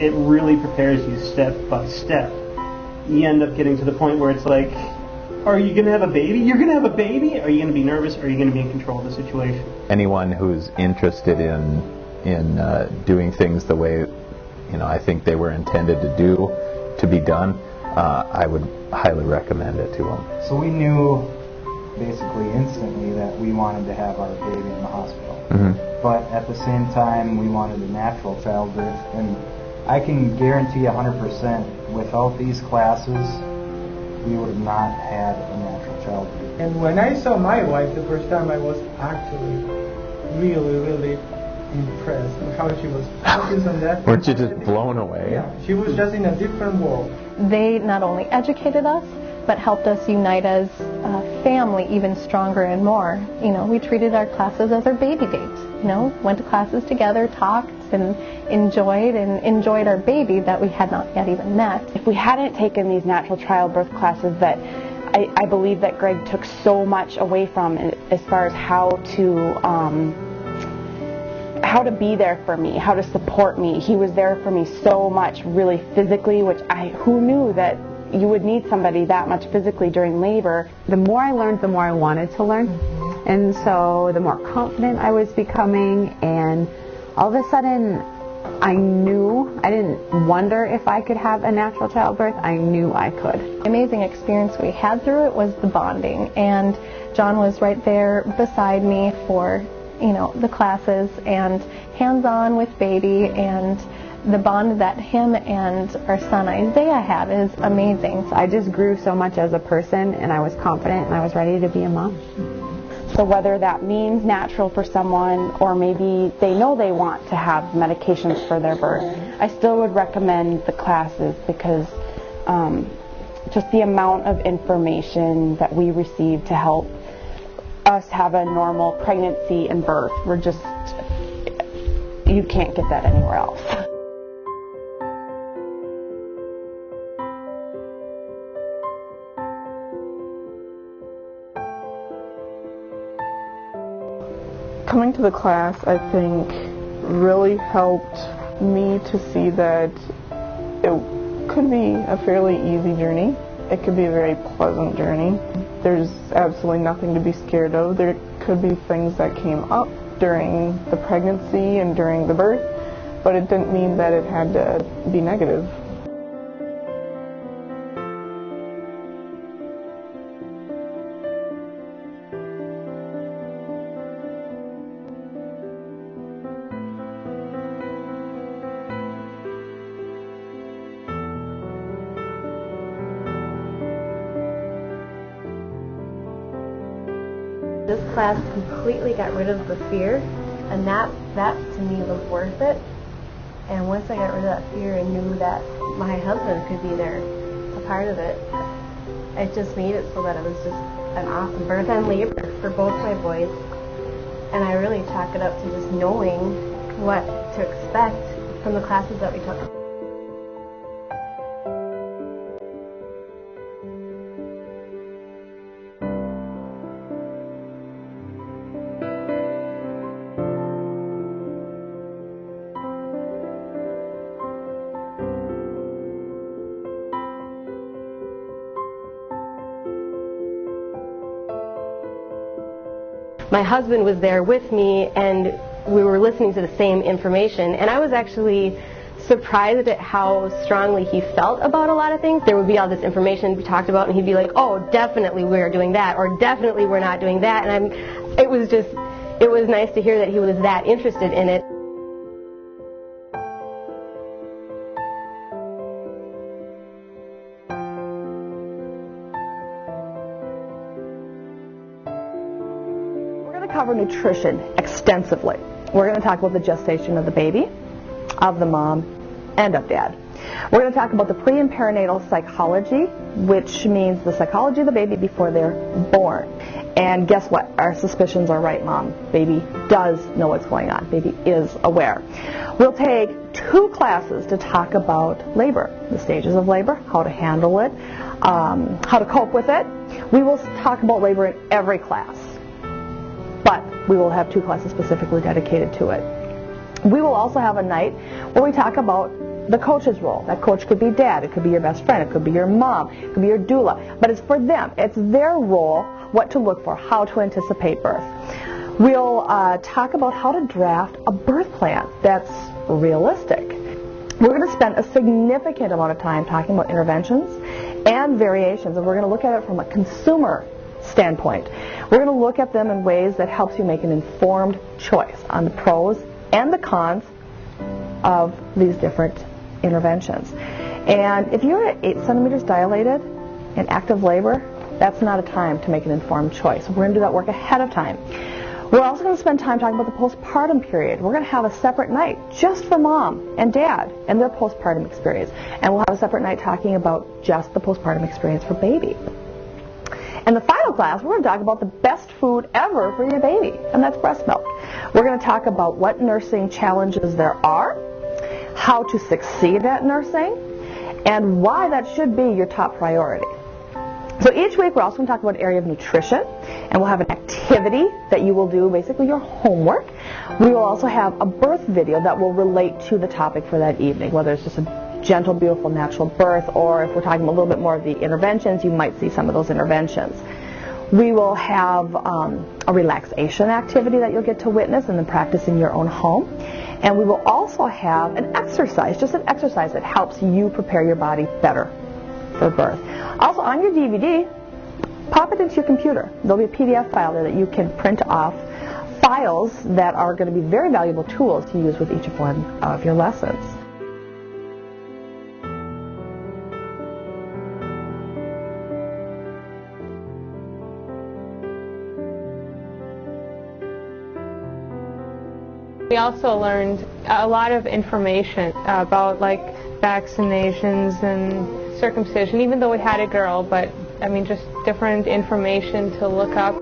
it really prepares you step by step. You end up getting to the point where it's like, are you going to have a baby? You're going to have a baby? Are you going to be nervous? Are you going to be in control of the situation? Anyone who's interested in doing things the way I think they were intended to be done, I would highly recommend it to them. So we knew basically instantly that we wanted to have our baby in the hospital. Mm-hmm. But at the same time, we wanted a natural childbirth. And I can guarantee 100% without these classes, we would have not had a natural childbirth. And when I saw my wife the first time, I was actually really impressed with how she was focused on that. Weren't you just blown away? Yeah, she was just in a different world. They not only educated us, but helped us unite as a family even stronger and more. We treated our classes as our baby dates. Went to classes together, talked, and enjoyed our baby that we had not yet even met. If we hadn't taken these natural childbirth classes that I believe that Greg took so much away from as far as how to be there for me, how to support me. He was there for me so much really physically, which who knew that you would need somebody that much physically during labor. The more I learned, the more I wanted to learn. Mm-hmm. And so the more confident I was becoming, and all of a sudden I didn't wonder if I could have a natural childbirth. I knew I could. The amazing experience we had through it was the bonding, and John was right there beside me for the classes and hands-on with baby, and the bond that him and our son Isaiah had is amazing. I just grew so much as a person, and I was confident and I was ready to be a mom. So whether that means natural for someone, or maybe they know they want to have medications for their birth, I still would recommend the classes, because just the amount of information that we receive to help us have a normal pregnancy and birth, you can't get that anywhere else. Coming to the class, I think, really helped me to see that it could be a fairly easy journey. It could be a very pleasant journey. There's absolutely nothing to be scared of. There could be things that came up during the pregnancy and during the birth, but it didn't mean that it had to be negative. This class completely got rid of the fear, and that to me was worth it. And once I got rid of that fear and knew that my husband could be there, a part of it, it just made it so that it was just an awesome birth and labor for both my boys. And I really chalk it up to just knowing what to expect from the classes that we took. My husband was there with me, and we were listening to the same information, and I was actually surprised at how strongly he felt about a lot of things. There would be all this information we talked about, and he'd be like, oh, definitely we're doing that, or definitely we're not doing that, and it was nice to hear that he was that interested in it. Cover nutrition extensively. We're going to talk about the gestation of the baby, of the mom, and of dad. We're going to talk about the pre and perinatal psychology, which means the psychology of the baby before they're born. And guess what? Our suspicions are right, Mom. Baby does know what's going on. Baby is aware. We'll take 2 classes to talk about labor, the stages of labor, how to handle it, how to cope with it. We will talk about labor in every class, but we will have 2 classes specifically dedicated to it. We will also have a night where we talk about the coach's role. That coach could be dad, it could be your best friend, it could be your mom, it could be your doula. But it's for them. It's their role, what to look for, how to anticipate birth. We'll talk about how to draft a birth plan that's realistic. We're going to spend a significant amount of time talking about interventions and variations, and we're going to look at it from a consumer standpoint. We're going to look at them in ways that helps you make an informed choice on the pros and the cons of these different interventions. And if you're at 8 centimeters dilated in active labor, that's not a time to make an informed choice. We're going to do that work ahead of time. We're also going to spend time talking about the postpartum period. We're going to have a separate night just for mom and dad and their postpartum experience. And we'll have a separate night talking about just the postpartum experience for baby. In the final class, we're going to talk about the best food ever for your baby, and that's breast milk. We're going to talk about what nursing challenges there are, how to succeed at nursing, and why that should be your top priority. So each week we're also going to talk about an area of nutrition, and we'll have an activity that you will do, basically your homework. We will also have a birth video that will relate to the topic for that evening, whether it's just a gentle, beautiful, natural birth, or if we're talking a little bit more of the interventions, you might see some of those interventions. We will have a relaxation activity that you'll get to witness and then practice in your own home. And we will also have an exercise, just an exercise that helps you prepare your body better for birth. Also, on your DVD, pop it into your computer. There'll be a PDF file there that you can print off files that are going to be very valuable tools to use with each one of your lessons. We also learned a lot of information about like vaccinations and circumcision, even though we had a girl, but I mean just different information to look up.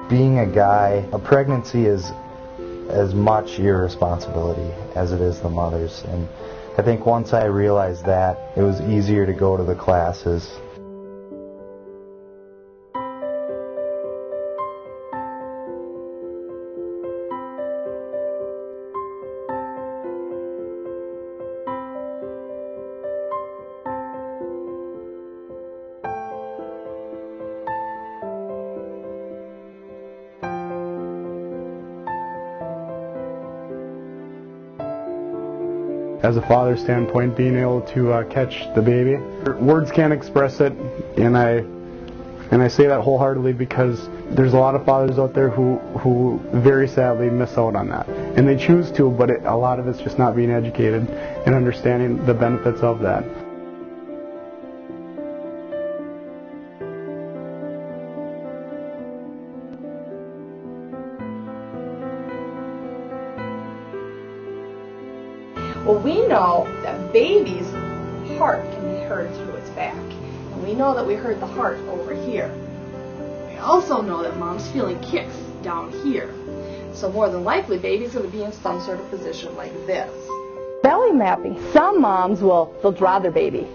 Being a guy, a pregnancy is as much your responsibility as it is the mother's. And I think once I realized that, it was easier to go to the classes. As a father's standpoint, being able to catch the baby. Words can't express it, and I say that wholeheartedly because there's a lot of fathers out there who very sadly miss out on that. And they choose to, but a lot of it's just not being educated and understanding the benefits of that. Well, we know that baby's heart can be heard through its back. And we know that we heard the heart over here. We also know that mom's feeling kicks down here. So more than likely, baby's going to be in some sort of position like this. Belly mapping. Some moms they'll draw their baby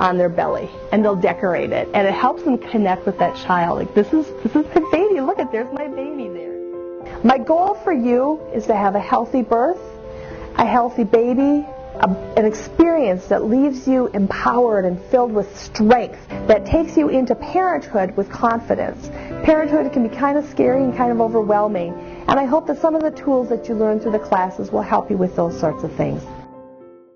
on their belly and they'll decorate it. And it helps them connect with that child. Like, this is my baby. Look at, there's my baby there. My goal for you is to have a healthy birth, a healthy baby, an experience that leaves you empowered and filled with strength, that takes you into parenthood with confidence. Parenthood can be kind of scary and kind of overwhelming, and I hope that some of the tools that you learn through the classes will help you with those sorts of things.